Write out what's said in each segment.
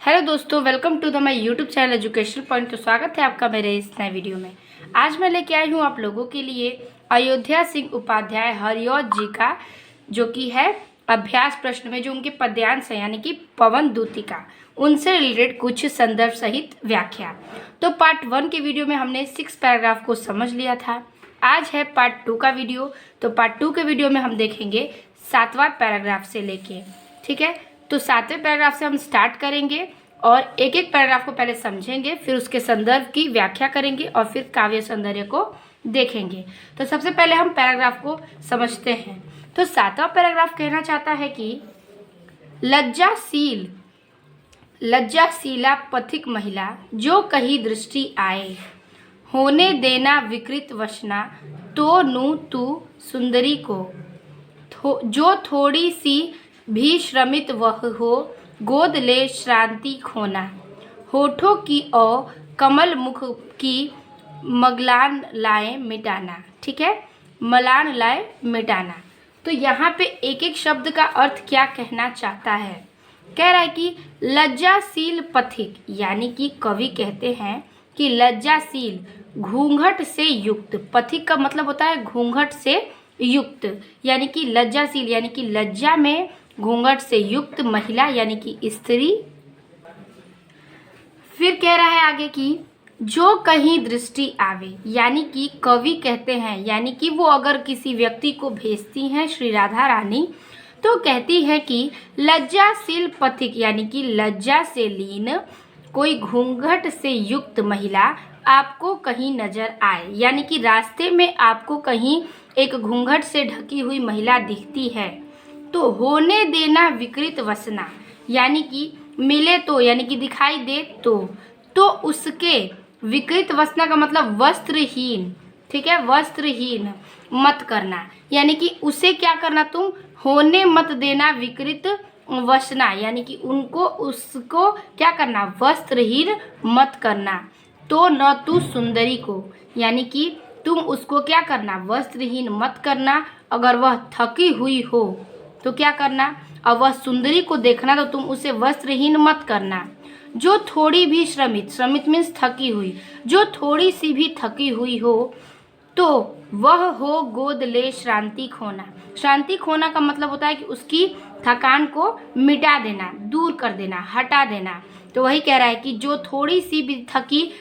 Hello दोस्तों, welcome to the my YouTube channel educational point. तो स्वागत है आपका मेरे इस नए वीडियो में। आज मैं लेके आई हूँ आप लोगों के लिए अयोध्या सिंह उपाध्याय हरिऔध जी का जो कि है अभ्यास प्रश्न में जो उनके पद्यांश है यानी कि पवन दूतिका, उनसे रिलेटेड कुछ संदर्भ सहित व्याख्या। तो पार्ट 1 के वीडियो में हमने 6 पैराग्राफ को समझ लिया था। आज है पार्ट 2 का वीडियो। तो पार्ट 2 के वीडियो में हम देखेंगे 7वां पैराग्राफ से लेके, ठीक है। तो 7वें पैराग्राफ से हम स्टार्ट करेंगे और एक एक पैराग्राफ को पहले समझेंगे, फिर उसके संदर्भ की व्याख्या करेंगे और फिर काव्य सौंदर्य को देखेंगे। तो सबसे पहले हम पैराग्राफ को समझते हैं। तो 7वां पैराग्राफ कहना चाहता है कि लज्जाशीला पथिक महिला जो कहीं दृष्टि आए, होने देना विकृत वसना तो नु तू सुंदरी को, जो थोड़ी सी भी श्रमित वह हो, गोद ले श्रांति खोना, होठों की और कमल मुख की मगलान लाए मिटाना। ठीक है, मलान लाए मिटाना। तो यहाँ पे एक एक शब्द का अर्थ क्या कहना चाहता है। कह रहा है कि लज्जाशील पथिक, यानी कि कवि कहते हैं कि लज्जाशील घूंघट से युक्त, पथिक का मतलब होता है घूंघट से युक्त, यानी कि लज्जाशील यानी कि लज्जा में घूंघट से युक्त महिला यानी कि स्त्री। फिर कह रहा है आगे कि जो कहीं दृष्टि आवे, यानी कि कवि कहते हैं, यानी कि वो अगर किसी व्यक्ति को भेजती हैं श्री राधा रानी, तो कहती है कि लज्जाशील पथिक यानी कि लज्जा से लीन कोई घूंघट से युक्त महिला आपको कहीं नजर आए, यानी कि रास्ते में आपको कहीं एक घूंघट से ढकी हुई महिला दिखती है, तो होने देना विकृत वसना, यानी कि मिले तो, यानी कि दिखाई दे तो उसके विकृत वसना का मतलब वस्त्रहीन, ठीक है, वस्त्रहीन मत करना, यानी कि उसे क्या करना, तुम होने मत देना विकृत वसना, यानी कि उसको क्या करना, वस्त्रहीन मत करना। तो न तू सुंदरी को, यानी कि तुम उसको क्या करना, वस्त्रहीन मत करना। अगर वह थकी हुई हो तो क्या करना, और वह सुंदरी को देखना तो तुम उसे वस्त्रहीन मत करना। जो थोड़ी भी श्रमित मीन्स थकी हुई, जो थोड़ी सी भी थकी हुई हो तो वह हो गोद ले श्रांति खोना। श्रांति खोना का मतलब होता है कि उसकी थकान को मिटा देना, दूर कर देना, हटा देना। तो वही कह रहा है कि जो थोड़ी सी भी थकी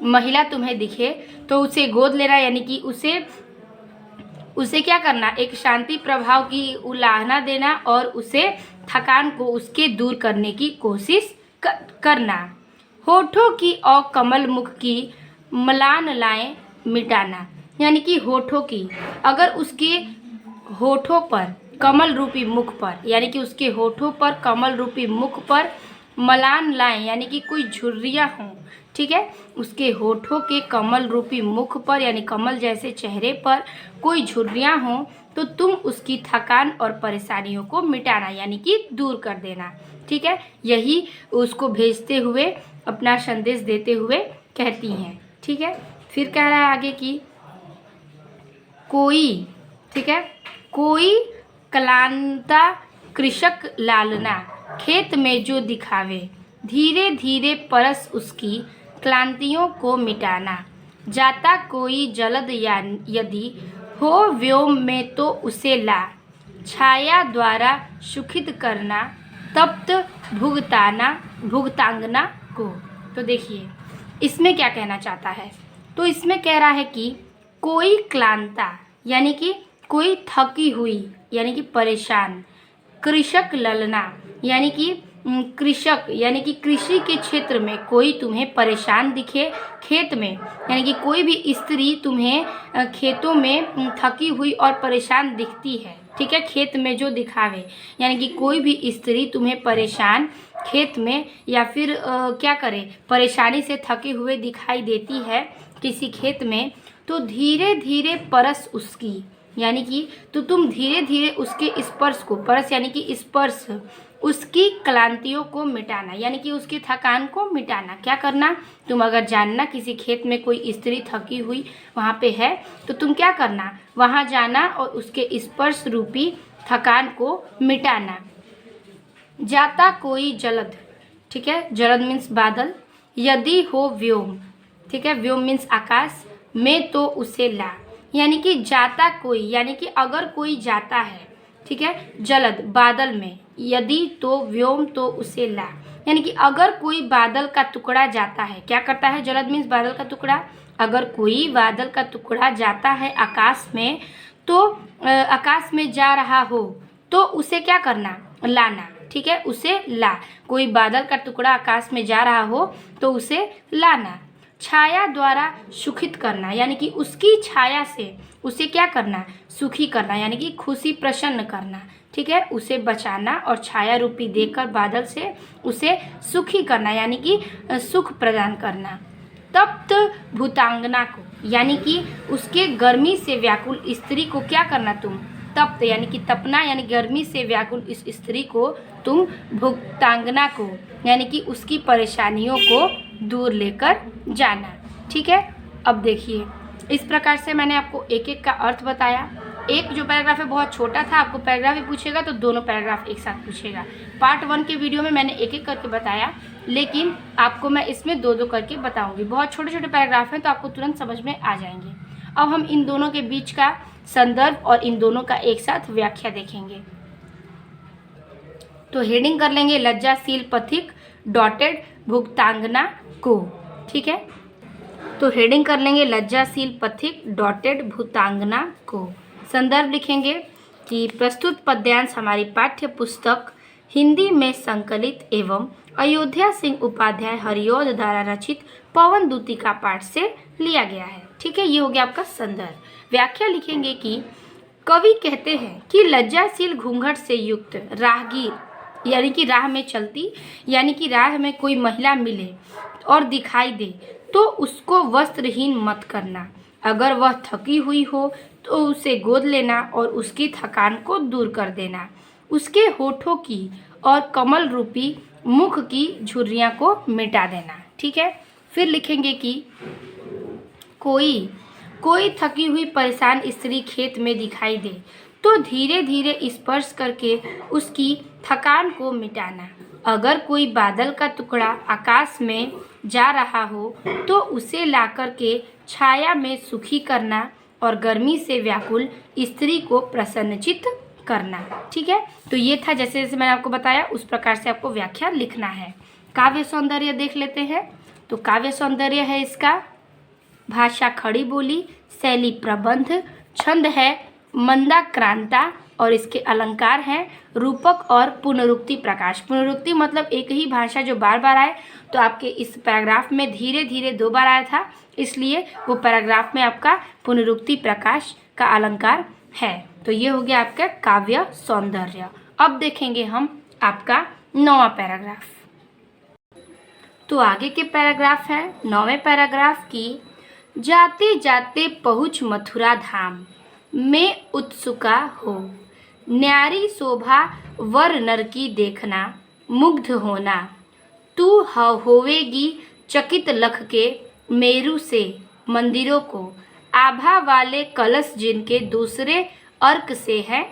महिला तुम्हें दिखे तो उसे गोद लेना, यानी कि उसे क्या करना, एक शांति प्रभाव की उलाहना देना और उसे थकान को उसके दूर करने की कोशिश करना। होठों की और कमल मुख की मलान लाएं मिटाना, यानी कि होठों की, अगर उसके होठों पर कमल रूपी मुख पर, यानी कि उसके होठों पर कमल रूपी मुख पर मलान लाएं, यानी कि कोई झुर्रियाँ हों, ठीक है, उसके होठों के कमल रूपी मुख पर यानी कमल जैसे चेहरे पर कोई झुर्रियाँ हों तो तुम उसकी थकान और परेशानियों को मिटाना, यानी कि दूर कर देना। ठीक है, यही उसको भेजते हुए, अपना संदेश देते हुए कहती हैं। ठीक है, फिर कह रहा है आगे कि कोई, ठीक है, कोई क्लांता कृषक लालना खेत में जो दिखावे, धीरे धीरे परस उसकी क्लांतियों को मिटाना। जाता कोई जलद यदि हो व्योम में तो उसे ला, छाया द्वारा सुखित करना तप्त भुगतांगना को। तो देखिए इसमें क्या कहना चाहता है। तो इसमें कह रहा है कि कोई क्लांता यानी कि कोई थकी हुई, यानी कि परेशान, कृषक ललना यानी कि कृषक, यानी कि कृषि के क्षेत्र में कोई तुम्हें परेशान दिखे, खेत में, यानी कि कोई भी स्त्री तुम्हें खेतों में थकी हुई और परेशान दिखती है, ठीक है, खेत में जो दिखावे, यानी कि कोई भी स्त्री तुम्हें परेशान खेत में या फिर क्या करे, परेशानी से थके हुए दिखाई देती है किसी खेत में, तो धीरे धीरे परस उसकी, यानी कि तो तुम धीरे धीरे उसके स्पर्श को, परस यानी कि स्पर्श, उसकी क्लांतियों को मिटाना, यानी कि उसकी थकान को मिटाना। क्या करना, तुम अगर जानना किसी खेत में कोई स्त्री थकी हुई वहाँ पे है तो तुम क्या करना, वहाँ जाना और उसके स्पर्श रूपी थकान को मिटाना। जाता कोई जलद, ठीक है, जलद मीन्स बादल, यदि हो व्योम, ठीक है, व्योम मीन्स आकाश, में तो उसे ला, यानी कि जाता कोई, यानी कि अगर कोई जाता है, ठीक है, जलद बादल में, यदि तो व्योम तो उसे ला, यानी कि अगर कोई बादल का टुकड़ा जाता है, क्या करता है, जलद मीन्स बादल का टुकड़ा, अगर कोई बादल का टुकड़ा जाता है आकाश में, तो आकाश में जा रहा हो तो उसे क्या करना, लाना, ठीक है, उसे ला, कोई बादल का टुकड़ा आकाश में जा रहा हो तो उसे लाना। छाया द्वारा सुखित करना, यानी कि उसकी छाया से उसे क्या करना, सुखी करना, यानी कि खुशी प्रसन्न करना, ठीक है, उसे बचाना और छाया रूपी देकर बादल से उसे सुखी करना, यानी कि सुख प्रदान करना। तप्त भूतांगना को, यानी कि उसके गर्मी से व्याकुल स्त्री को क्या करना तुम, तप्त यानी कि तपना, यानी गर्मी से व्याकुल इस स्त्री को तुम भुक्तांगना को, यानी कि उसकी परेशानियों को दूर लेकर जाना, ठीक है। अब देखिए, इस प्रकार से मैंने आपको एक एक का अर्थ बताया। एक जो पैराग्राफ है बहुत छोटा था, आपको पैराग्राफ भी पूछेगा तो दोनों पैराग्राफ एक साथ पूछेगा। पार्ट 1 के वीडियो में मैंने एक एक करके बताया, लेकिन आपको मैं इसमें दो दो करके बताऊंगी। बहुत छोटे छोटे पैराग्राफ हैं तो आपको तुरंत समझ में आ जाएंगे। अब हम इन दोनों के बीच का संदर्भ और इन दोनों का एक साथ व्याख्या देखेंगे। तो हेडिंग कर लेंगे लज्जाशील पथिक डॉटेड भुक्तांगना को, ठीक है। तो हेडिंग कर लेंगे लज्जाशील पथिक डॉटेड भुक्तांगना को। संदर्भ लिखेंगे कि प्रस्तुत पद्यांश हमारी पाठ्य पुस्तक हिंदी में संकलित एवं अयोध्या सिंह उपाध्याय हरिऔध द्वारा रचित पवन दूती पाठ से लिया गया है, ठीक है। ये हो गया आपका संदर्भ। व्याख्या लिखेंगे कि कवि कहते हैं कि लज्जाशील घूंघट से युक्त राहगीर, यानी कि राह में चलती, यानी कि राह में कोई महिला मिले और दिखाई दे तो उसको वस्त्रहीन मत करना। अगर वह थकी हुई हो तो उसे गोद लेना और उसकी थकान को दूर कर देना। उसके होठों की और कमल रूपी मुख की झुर्रियाँ को मिटा देना, ठीक है। फिर लिखेंगे कि कोई थकी हुई परेशान स्त्री खेत में दिखाई दे तो धीरे धीरे स्पर्श करके उसकी थकान को मिटाना। अगर कोई बादल का टुकड़ा आकाश में जा रहा हो तो उसे लाकर के छाया में सुखी करना और गर्मी से व्याकुल स्त्री को प्रसन्नचित करना, ठीक है। तो ये था, जैसे जैसे मैंने आपको बताया उस प्रकार से आपको व्याख्या लिखना है। काव्य सौंदर्य देख लेते हैं। तो काव्य सौंदर्य है इसका भाषा खड़ी बोली, शैली प्रबंध, छंद है मंदाक्रांता और इसके अलंकार हैं रूपक और पुनरुक्ति प्रकाश। पुनरुक्ति मतलब एक ही भाषा जो बार बार आए, तो आपके इस पैराग्राफ में धीरे धीरे 2 बार आया था, इसलिए वो पैराग्राफ में आपका पुनरुक्ति प्रकाश का अलंकार है। तो ये हो गया आपका काव्य सौंदर्य। अब देखेंगे हम आपका 9वां पैराग्राफ। तो आगे के पैराग्राफ है 9वें पैराग्राफ की, जाते जाते पहुँच मथुरा धाम में उत्सुका हो, न्यारी शोभा वर नर की देखना, मुग्ध होना, तू होवेगी चकित लख के मेरू से मंदिरों को, आभा वाले कलश जिनके दूसरे अर्क से है,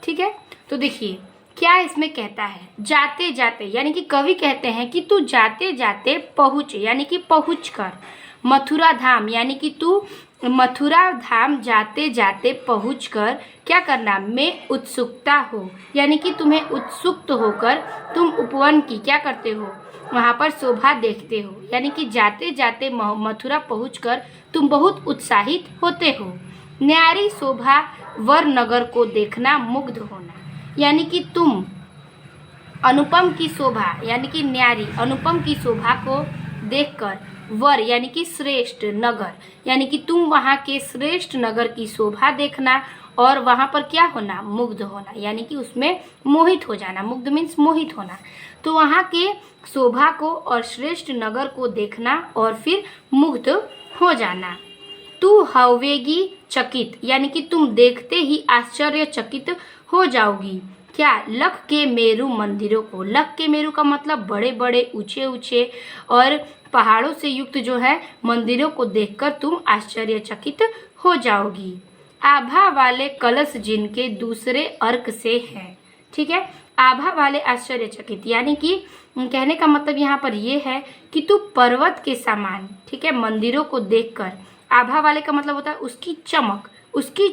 ठीक है। तो देखिए क्या इसमें कहता है, जाते जाते, यानी कि कवि कहते हैं कि तू जाते जाते पहुँच, यानी कि पहुँच कर, मथुरा धाम, यानी कि तू मथुरा धाम जाते जाते पहुँच कर क्या करना, में उत्सुकता हो, यानी कि तुम्हें उत्सुक होकर तुम उपवन की क्या करते हो, वहाँ पर शोभा देखते हो, यानी कि जाते जाते मथुरा पहुँचकर तुम बहुत उत्साहित होते हो। न्यारी शोभा वर नगर को देखना, मुग्ध होना, यानी कि तुम अनुपम की शोभा, यानी कि न्यारी अनुपम की शोभा को देखकर, वर यानी कि श्रेष्ठ, नगर यानी कि तुम वहाँ के श्रेष्ठ नगर की शोभा देखना और वहाँ पर क्या होना, मुग्ध होना, यानी कि उसमें मोहित हो जाना। मुग्ध मीन्स मोहित होना। तो वहाँ के शोभा को और श्रेष्ठ नगर को देखना और फिर मुग्ध हो जाना। तू हवेगी चकित, यानी कि तुम देखते ही आश्चर्यचकित हो जाओगी, क्या, लख के मेरू मंदिरों को। लख के मेरू का मतलब बड़े बड़े ऊंचे ऊंचे और पहाड़ों से युक्त जो है मंदिरों को देखकर तुम आश्चर्यचकित हो जाओगी। आभा वाले कलश जिनके दूसरे अर्क से हैं, ठीक है। आभा वाले आश्चर्यचकित, यानी कि कहने का मतलब यहाँ पर ये है कि तू पर्वत के समान, ठीक है, मंदिरों को देखकर, आभा वाले का मतलब होता है उसकी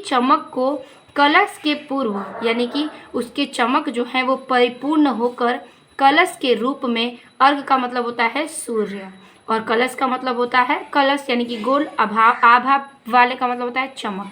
चमक को कलश के पूर्व, यानी कि उसके चमक जो है वो परिपूर्ण होकर कलश के रूप में, अर्घ का मतलब होता है सूर्य और कलश का मतलब होता है कलश यानी कि गोल, आभा वाले का मतलब होता है चमक,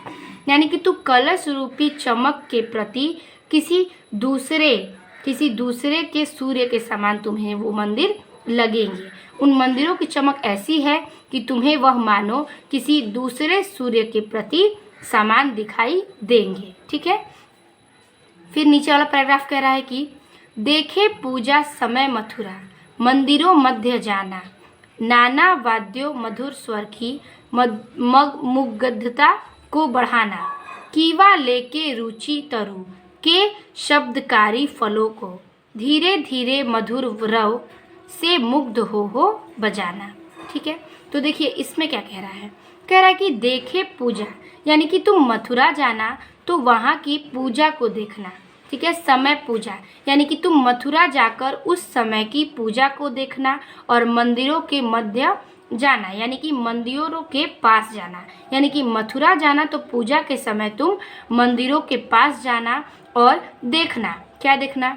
यानी कि तू कलश रूपी चमक के प्रति किसी दूसरे के सूर्य के समान तुम्हें वो मंदिर लगेंगे। उन मंदिरों की चमक ऐसी है कि तुम्हें वह मानो किसी दूसरे सूर्य के प्रति समान दिखाई देंगे। ठीक है, फिर नीचे वाला पैराग्राफ कह रहा है कि देखे पूजा समय मथुरा, मंदिरों मध्य जाना, नाना वाद्यों मधुर स्वर की मुग्धता को बढ़ाना, कीवा लेके रुचि तरु के शब्दकारी फलों को धीरे धीरे मधुर रव से मुग्ध हो बजाना। ठीक है, तो देखिए इसमें क्या कह रहा है, कह रहा है कि देखे पूजा, यानी कि तुम मथुरा जाना तो वहाँ की पूजा को देखना। ठीक है, समय पूजा, यानी कि तुम मथुरा जाकर उस समय की पूजा को देखना, और मंदिरों के मध्य जाना, यानी कि मंदिरों के पास जाना, यानी कि मथुरा जाना तो पूजा के समय तुम मंदिरों के पास जाना और देखना। क्या देखना?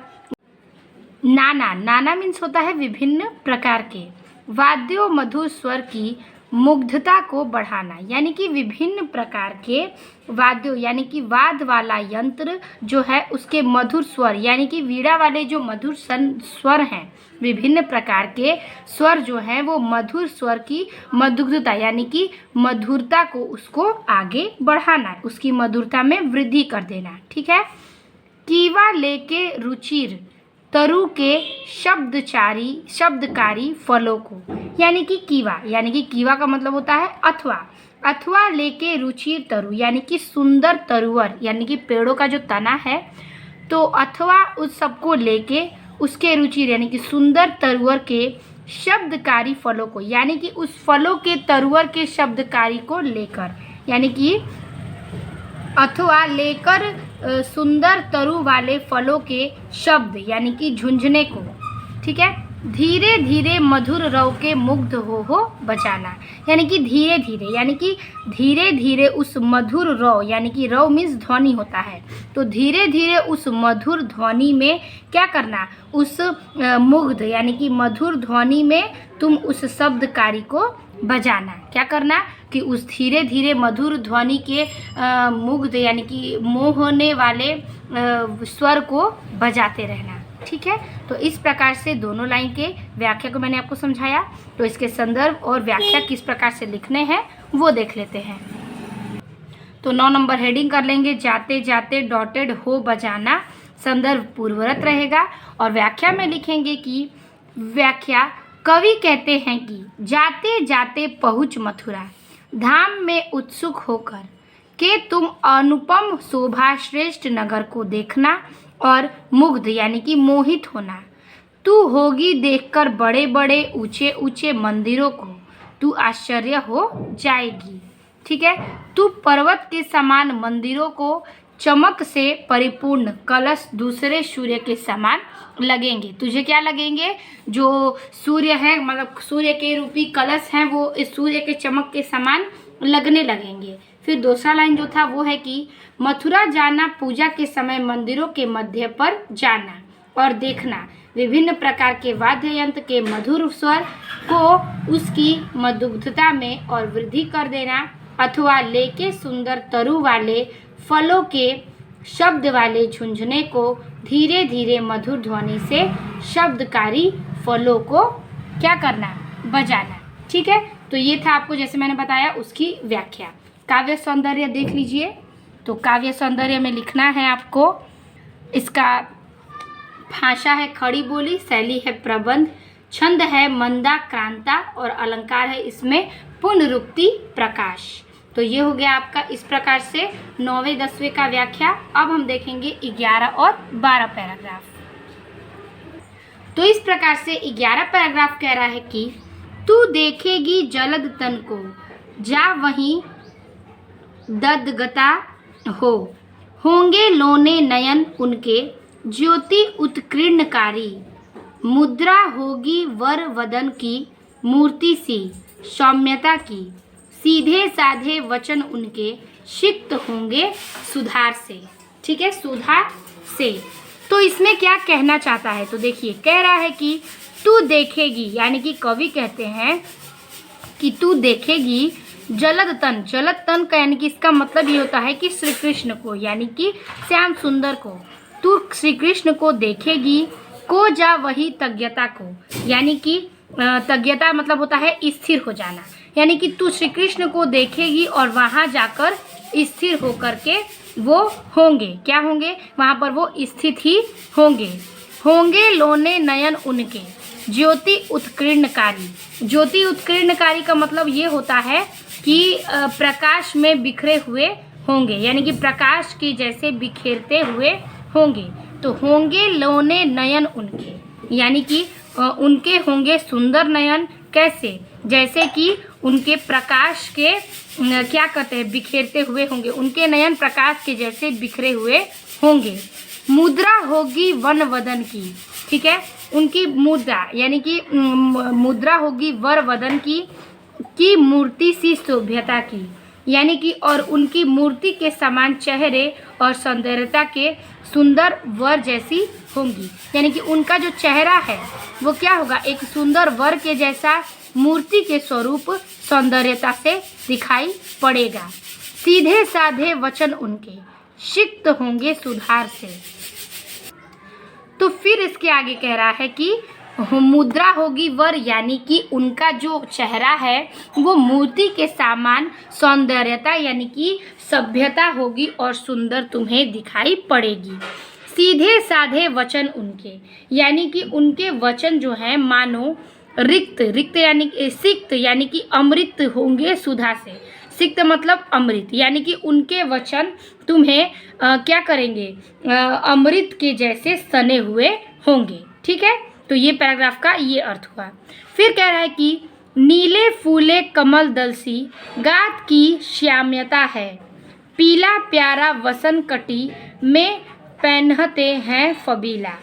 नाना मीन्स होता है विभिन्न प्रकार के, वाद्यों मधुर स्वर की मुग्धता को बढ़ाना, यानी कि विभिन्न प्रकार के वाद्यों, यानी कि वाद वाला यंत्र जो है उसके मधुर स्वर, यानी कि वीणा वाले जो मधुर स्वर हैं, विभिन्न प्रकार के स्वर जो हैं वो मधुर स्वर की मधुरता, यानी कि मधुरता को उसको आगे बढ़ाना, उसकी मधुरता में वृद्धि कर देना। ठीक है, कीवा लेके रुचिर तरु के शब्दकारी फलों को, यानी कि कीवा का मतलब होता है अथवा लेके रुचिर तरु, यानी कि सुंदर तरुवर, यानी कि पेड़ों का जो तना है, तो अथवा उस सबको लेके उसके रुचिर यानी कि सुंदर तरुवर के शब्दकारी फलों को, यानी कि उस फलों के तरुवर के शब्दकारी को लेकर, यानी कि अथवा लेकर सुंदर तरु वाले फलों के शब्द, यानी कि झुंझुने को। ठीक है, धीरे धीरे मधुर रव के मुग्ध हो बजाना, यानी कि धीरे धीरे उस मधुर रव, यानी कि रव मीन्स ध्वनि होता है, तो धीरे धीरे उस मधुर ध्वनि में क्या करना, उस मुग्ध यानी कि मधुर ध्वनि में तुम उस शब्दकारी को बजाना। क्या करना कि उस धीरे धीरे मधुर ध्वनि के मुग्ध यानी कि मोहने वाले स्वर को बजाते रहना। ठीक है, तो इस प्रकार से दोनों लाइन के व्याख्या को मैंने आपको समझाया, तो इसके संदर्भ और व्याख्या किस प्रकार से लिखने हैं वो देख लेते हैं। तो 9 नंबर हेडिंग कर लेंगे, जाते जाते डॉटेड हो बजाना, संदर्भ पूर्वरत रहेगा, और व्याख्या में लिखेंगे कि व्याख्या कवि कहते हैं कि जाते जाते पहुँच मथुरा धाम में उत्सुक होकर के तुम अनुपम शोभा श्रेष्ठ नगर को देखना और मुग्ध यानी कि मोहित होना। तू होगी देखकर बड़े बड़े ऊंचे ऊंचे मंदिरों को, तू आश्चर्य हो जाएगी। ठीक है, तू पर्वत के समान मंदिरों को चमक से परिपूर्ण कलश दूसरे सूर्य के समान लगेंगे। तुझे क्या लगेंगे? जो सूर्य है मतलब सूर्य के रूपी कलश हैं वो इस सूर्य के चमक के समान लगने लगेंगे। फिर दूसरा लाइन जो था वो है कि मथुरा जाना पूजा के समय मंदिरों के मध्य पर जाना और देखना, विभिन्न प्रकार के वाद्य यंत्र के मधुर स्वर को उसकी मधुरता में और वृद्धि कर देना, अथवा लेके सुंदर तरु वाले फलों के शब्द वाले झुंझुने को धीरे धीरे मधुर ध्वनि से शब्दकारी फलों को क्या करना, बजाना। ठीक है, तो ये था आपको जैसे मैंने बताया उसकी व्याख्या। काव्य सौंदर्य देख लीजिए, तो काव्य सौंदर्य में लिखना है आपको, इसका भाषा है खड़ी बोली, शैली है प्रबंध, छंद है मंदा क्रांता और अलंकार है इसमें पुनरुक्ति प्रकाश। तो ये हो गया आपका इस प्रकार से 9वें 10वें का व्याख्या। अब हम देखेंगे 11 और 12 पैराग्राफ। तो इस प्रकार से 11 पैराग्राफ कह रहा है कि तू देखेगी जलद तन को, जा वहीं ददगता हो, होंगे लोने नयन उनके, ज्योति उत्कीर्णकारी, मुद्रा होगी वर वदन की, मूर्ति सी सौम्यता की, सीधे साधे वचन उनके, सिक्त होंगे सुधार से। ठीक है, सुधार से। तो इसमें क्या कहना चाहता है, तो देखिए कह रहा है कि तू देखेगी, यानी कि कवि कहते हैं कि तू देखेगी जलद तन। जलद तन का यानी कि इसका मतलब ये होता है कि श्री कृष्ण को, यानी कि श्याम सुंदर को। तू श्री कृष्ण को देखेगी, को जा वही तज्ञता को, यानी कि तज्ञता मतलब होता है स्थिर हो जाना, यानी कि तू श्री कृष्ण को देखेगी और वहाँ जाकर स्थिर होकर के वो होंगे, क्या होंगे, वहाँ पर वो स्थित ही होंगे। होंगे लोने नयन उनके, ज्योति उत्कीर्णकारी। ज्योति उत्कीर्णकारी का मतलब ये होता है कि प्रकाश में बिखरे हुए होंगे, यानी कि प्रकाश के जैसे बिखेरते हुए होंगे। तो होंगे लोने नयन उनके, यानी कि उनके होंगे सुंदर नयन। कैसे, जैसे कि उनके प्रकाश के क्या कहते हैं, बिखेरते हुए होंगे, उनके नयन प्रकाश के जैसे बिखरे हुए होंगे। मुद्रा होगी वन वदन की, ठीक है, उनकी मुद्रा यानी कि मुद्रा होगी वर वदन की मूर्ति सी शोभ्यता की, यानी कि और उनकी मूर्ति के समान चेहरे और सौंदर्यता के सुंदर वर जैसी होंगी, यानी कि उनका जो चेहरा है वो क्या होगा, एक सुंदर वर के जैसा मूर्ति के स्वरूप सौंदर्यता से दिखाई पड़ेगा। सीधे साधे वचन उनके, सिक्त होंगे सुधार से। तो फिर इसके आगे कह रहा है कि मुद्रा होगी वर, यानी कि उनका जो चेहरा है वो मूर्ति के समान सौंदर्यता यानी कि सभ्यता होगी और सुंदर तुम्हें दिखाई पड़ेगी। सीधे साधे वचन उनके, यानी कि उनके वचन जो हैं मानो रिक्त यानी सिक्त यानी कि अमृत होंगे सुधा से। सिक्त मतलब अमृत, यानी कि उनके वचन तुम्हें क्या करेंगे, अमृत के जैसे सने हुए होंगे। ठीक है, तो ये पैराग्राफ का ये अर्थ हुआ। फिर कह रहा है कि नीले फूले कमल दल सी, गात की श्याम्यता है, पीला प्यारा वसन कटी में पहनते हैं फबीला,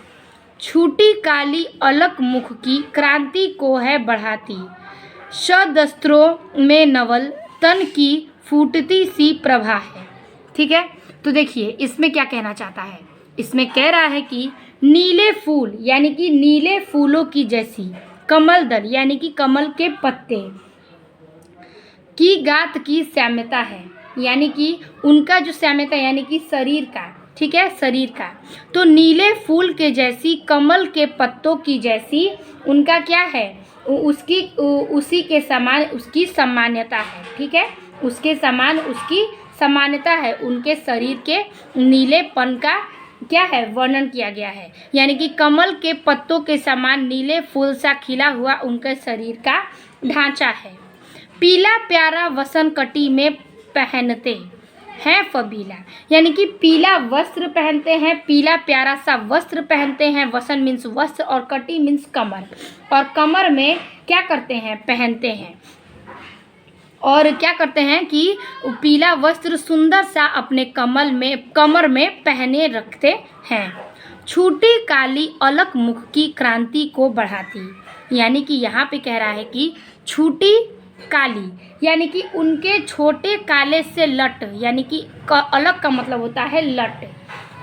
छूटी काली अलक मुख की क्रांति को है बढ़ाती, सदस्त्रों में नवल तन की फूटती सी प्रभा है। ठीक है, तो देखिए इसमें क्या कहना चाहता है, इसमें कह रहा है कि नीले फूल यानी कि नीले फूलों की जैसी, कमल दल यानी कि कमल के पत्ते की गात की श्यामता है, यानी कि उनका जो श्यामता यानी कि शरीर का, ठीक है, शरीर का, तो नीले फूल के जैसी कमल के पत्तों की जैसी उनका क्या है, उसकी उसी के समान उसकी सामान्यता है। ठीक है, उसके समान उसकी सामान्यता है, उनके शरीर के नीलेपन का क्या है, वर्णन किया गया है, यानी कि कमल के पत्तों के समान नीले फूल सा खिला हुआ उनके शरीर का ढांचा है। पीला प्यारा वसन कटी में पहनते हैं फबीला, यानी कि पीला वस्त्र पहनते हैं, पीला प्यारा सा वस्त्र पहनते हैं। वसन मीन्स वस्त्र और कटी मीन्स कमर, और कमर में क्या करते हैं, पहनते हैं, और क्या करते हैं कि पीला वस्त्र सुंदर सा अपने कमर में पहने रखते हैं। छूटी काली अलक मुख की क्रांति को बढ़ाती, यानी कि यहाँ पे कह रहा है कि छूटी काली यानी कि उनके छोटे काले से लट, यानी कि अलग का मतलब होता है लट।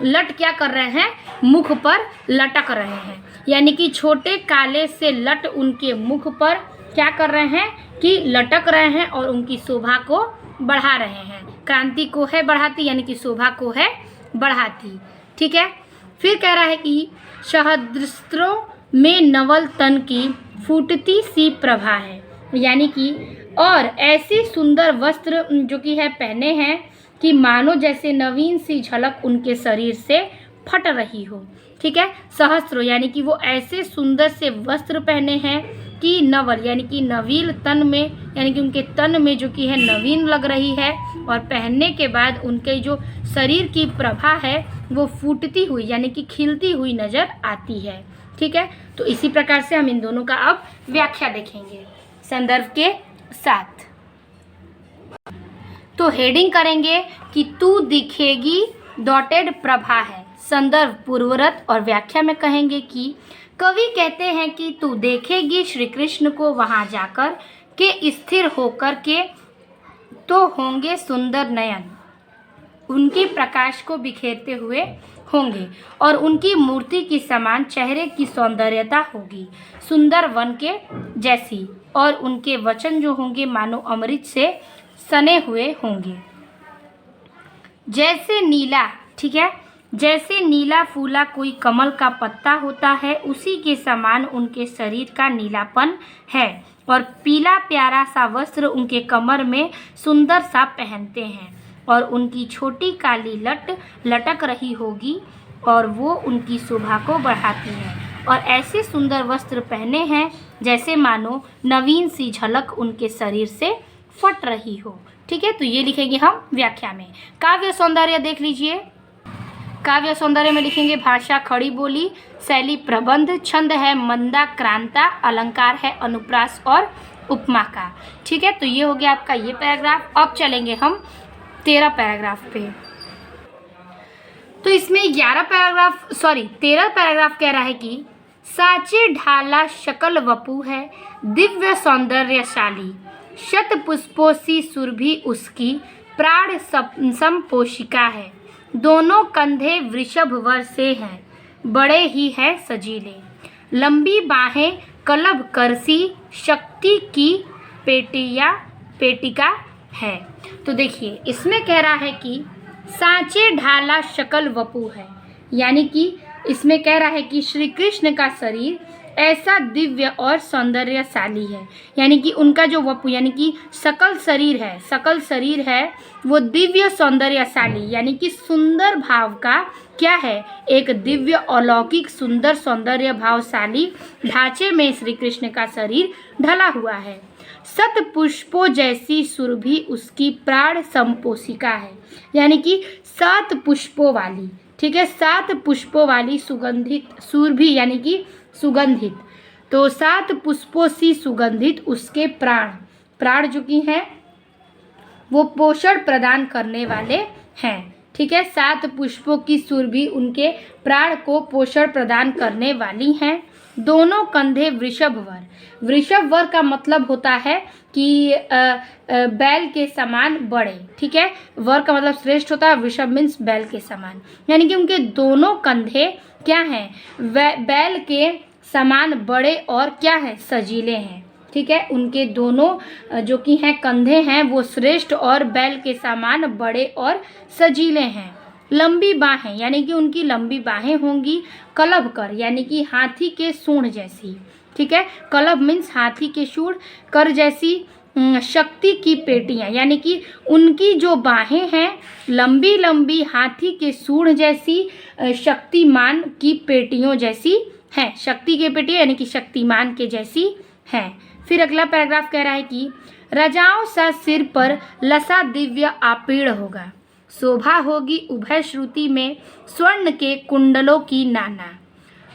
लट क्या कर रहे हैं, मुख पर लटक रहे हैं, यानी कि छोटे काले से लट उनके मुख पर क्या कर रहे हैं कि लटक रहे हैं और उनकी शोभा को बढ़ा रहे हैं। क्रांति को है बढ़ाती, यानी कि शोभा को है बढ़ाती। ठीक है, फिर कह रहा है कि सहस्त्रों में नवल तन की फूटती सी प्रभा है, यानी कि और ऐसी सुंदर वस्त्र जो कि है पहने हैं कि मानो जैसे नवीन सी झलक उनके शरीर से फट रही हो। ठीक है, सहस्त्रों यानी कि वो ऐसे सुंदर से वस्त्र पहने हैं कि नवल यानी कि नवीन तन में, यानी कि उनके तन में जो कि है नवीन लग रही है, और पहनने के बाद उनके जो शरीर की प्रभा है वो फूटती हुई यानी कि खिलती हुई नज़र आती है। ठीक है, तो इसी प्रकार से हम इन दोनों का अब व्याख्या देखेंगे संदर्भ के साथ। तो हेडिंग करेंगे कि तू दिखेगी डॉटेड प्रभा है, संदर्भ पूर्वरत और व्याख्या में कहेंगे कि कवि कहते हैं कि तू देखेगी श्री कृष्ण को वहाँ जाकर के स्थिर होकर के तो होंगे सुंदर नयन, उनके प्रकाश को बिखेरते हुए होंगे और उनकी मूर्ति की समान चेहरे की सौंदर्यता होगी सुंदर वन के जैसी, और उनके वचन जो होंगे मानो अमृत से सने हुए होंगे। जैसे नीला, ठीक है, जैसे नीला फूला कोई कमल का पत्ता होता है, उसी के समान उनके शरीर का नीलापन है और पीला प्यारा सा वस्त्र उनके कमर में सुंदर सा पहनते हैं और उनकी छोटी काली लट लटक रही होगी और वो उनकी शोभा को बढ़ाती है और ऐसे सुंदर वस्त्र पहने हैं जैसे मानो नवीन सी झलक उनके शरीर से फट रही हो। ठीक है, तो ये लिखेंगे हम व्याख्या में। काव्य सौंदर्य देख लीजिए। काव्य सौंदर्य में लिखेंगे भाषा खड़ी बोली, शैली प्रबंध, छंद है मंदा क्रांता, अलंकार है अनुप्रास और उपमा का। ठीक है, तो ये हो गया आपका ये पैराग्राफ। अब चलेंगे हम 13 पैराग्राफ पे। तो इसमें 13 पैराग्राफ कह रहा है कि साचे ढाला शकल वपु है, दिव्य सौंदर्यशाली, शत पुष्पों सी सुरभि उसकी, प्राण संपोषिका है, दोनों कंधे वृषभ वर से हैं, बड़े ही है सजीले, लंबी बाहें कलभ करसी, शक्ति की पेटिका है। तो देखिए इसमें कह रहा है कि सांचे ढाला शकल वपु है, यानी कि इसमें कह रहा है कि श्री कृष्ण का शरीर ऐसा दिव्य और सौंदर्यशाली है, यानी कि उनका जो वपु यानी कि सकल शरीर है वो दिव्य सौंदर्यशाली, यानी कि सुंदर भाव का क्या है, एक दिव्य अलौकिक सुंदर सौंदर्य भावशाली ढांचे में श्री कृष्ण का शरीर ढला हुआ है। सत पुष्पों जैसी सुरभि उसकी प्राण संपोषिका है, यानी कि 7 पुष्पों वाली, ठीक है, 7 पुष्पों वाली सुगंधित सुरभि यानी कि सुगंधित, तो 7 पुष्पों सी सुगंधित उसके प्राण जो कि हैं वो पोषण प्रदान करने वाले हैं। ठीक है, 7 पुष्पों की सुरभि उनके प्राण को पोषण प्रदान करने वाली हैं। दोनों कंधे वृषभ वर का मतलब होता है कि बैल के समान बड़े। ठीक है, वर का मतलब श्रेष्ठ होता है, वृषभ मीन्स बैल के समान, यानी कि उनके दोनों कंधे क्या हैं, बैल के समान बड़े और क्या है, सजीले हैं। ठीक है, उनके दोनों जो कि हैं कंधे हैं वो श्रेष्ठ और बैल के समान बड़े और सजीले हैं। लंबी बाहें, यानी कि उनकी लंबी बाहें होंगी। कलभ कर, यानी कि हाथी के सूंड जैसी। ठीक है, कलभ मीन्स हाथी के सूंड, कर जैसी। शक्ति की पेटियां, यानी कि उनकी जो बाहें हैं लंबी लंबी हाथी के सूंड जैसी, शक्तिमान की पेटियों जैसी हैं। शक्ति की पेटियां यानी कि शक्तिमान के जैसी हैं। फिर अगला पैराग्राफ कह रहा है कि रजाओं सा सिर पर लसा दिव्य आपीड़ होगा, शोभा होगी उभय श्रुति में स्वर्ण के कुंडलों की नाना,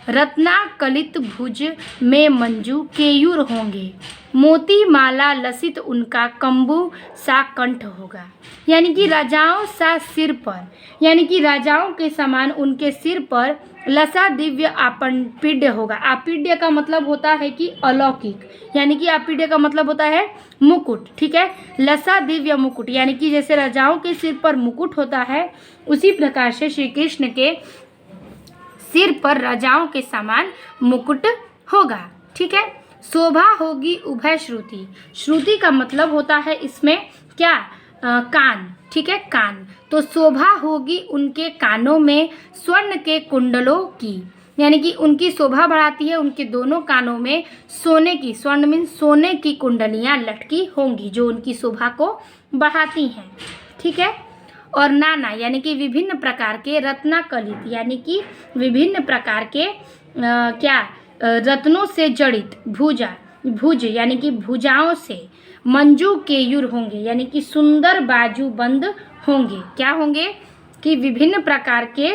रत्ना कलित भुज में मंजू केयूर होंगे, मोती माला लसित उनका कंबू सा कंठ होगा। यानी कि राजाओं सा सिर पर, यानी कि राजाओं के समान उनके सिर पर लसा दिव्य आपीड्य होगा। आपीड्य का मतलब होता है कि अलौकिक, यानी कि आपीड्य का मतलब होता है मुकुट। ठीक है, लसा दिव्य मुकुट, यानी कि जैसे राजाओं के सिर पर मुकुट होता है उसी प्रकार से श्री कृष्ण के सिर पर राजाओं के समान मुकुट होगा। ठीक है, शोभा होगी उभय श्रुति। श्रुति का मतलब होता है इसमें क्या, कान। ठीक है, कान। तो शोभा होगी उनके कानों में स्वर्ण के कुंडलों की, यानी कि उनकी शोभा बढ़ाती है उनके दोनों कानों में सोने की, स्वर्ण मीन सोने की कुंडलियां लटकी होंगी जो उनकी शोभा को बढ़ाती हैं। ठीक है, और नाना यानी कि विभिन्न प्रकार के, रत्ना कलित यानी कि विभिन्न प्रकार के रत्नों से जड़ित, भुज यानी कि भुजाओं से, मंजू केयूर होंगे यानी कि सुंदर बाजूबंद होंगे। क्या होंगे कि विभिन्न प्रकार के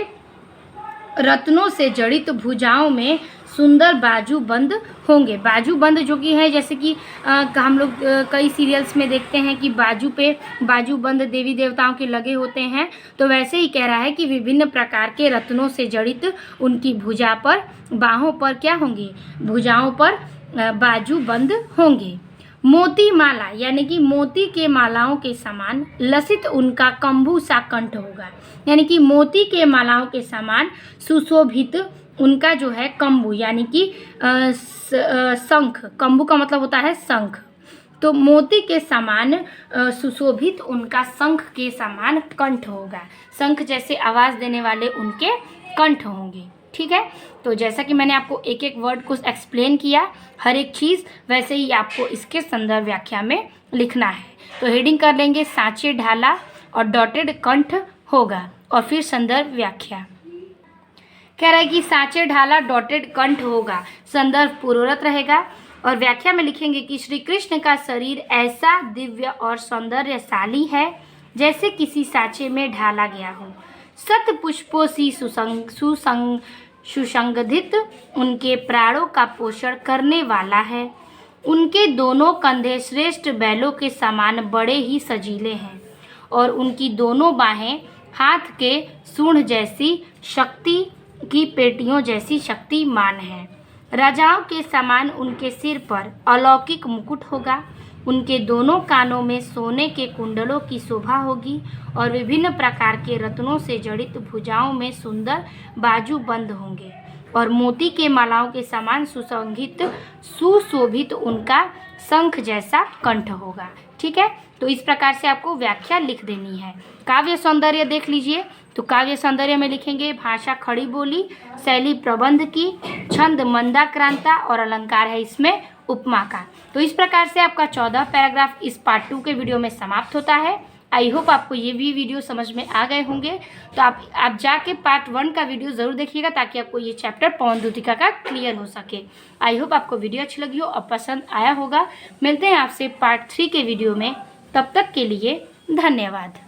रत्नों से जड़ित भुजाओं में सुंदर बाजूबंद होंगे। बाजूबंद जो कि है जैसे कि हम लोग कई सीरियल्स में देखते हैं कि बाजू पे बाजूबंद देवी देवताओं के लगे होते हैं, तो वैसे ही कह रहा है कि विभिन्न प्रकार के रत्नों से जड़ित उनकी भुजा पर, बाहों पर क्या होंगे, भुजाओं पर बाजूबंद होंगे। मोती माला यानी कि मोती के मालाओं के समान लसित उनका कंबू सा कंठ होगा, यानी कि मोती के मालाओं के समान सुशोभित उनका जो है कंबू यानी कि शंख, कंबू का मतलब होता है शंख, तो मोती के समान सुशोभित उनका शंख के समान कंठ होगा। शंख जैसे आवाज देने वाले उनके कंठ होंगे। ठीक है, तो जैसा कि मैंने आपको एक एक वर्ड को एक्सप्लेन किया हर एक चीज़, वैसे ही आपको इसके संदर्भ व्याख्या में लिखना है। तो हेडिंग कर लेंगे सांचे ढाला और डॉटेड कंठ होगा, और फिर संदर्भ व्याख्या कह रहा है कि सांचे ढाला डॉटेड कंठ होगा, संदर्भ पूर्वरत रहेगा, और व्याख्या में लिखेंगे कि श्री कृष्ण का शरीर ऐसा दिव्य और सौंदर्यशाली है जैसे किसी सांचे में ढाला गया हो। सत पुष्पों सी सुसंगठित उनके प्राणों का पोषण करने वाला है। उनके दोनों कंधे श्रेष्ठ बैलों के समान बड़े ही सजीले हैं, और उनकी दोनों बाहें हाथ के सूंड जैसी शक्ति की पेटियों जैसी शक्तिमान है। राजाओं के समान उनके सिर पर अलौकिक मुकुट होगा। उनके दोनों कानों में सोने के कुंडलों की शोभा होगी, और विभिन्न प्रकार के रत्नों से जड़ित भुजाओं में सुंदर बाजूबंद होंगे, और मोती के मालाओं के समान सुशोभित उनका शंख जैसा कंठ होगा। ठीक है, तो इस प्रकार से आपको व्याख्या लिख देनी है। काव्य सौंदर्य देख लीजिए, तो काव्य सौंदर्य में लिखेंगे भाषा खड़ी बोली, शैली प्रबंध की, छंद मंदाक्रांता, और अलंकार है इसमें उपमा का। तो इस प्रकार से आपका 14 पैराग्राफ इस पार्ट 2 के वीडियो में समाप्त होता है। आई होप आपको ये भी वीडियो समझ में आ गए होंगे। तो आप जाके पार्ट 1 का वीडियो ज़रूर देखिएगा, ताकि आपको ये चैप्टर पवन द्योतिका का क्लियर हो सके। आई होप आपको वीडियो अच्छी लगी हो और पसंद आया होगा। मिलते हैं आपसे पार्ट 3 के वीडियो में, तब तक के लिए धन्यवाद।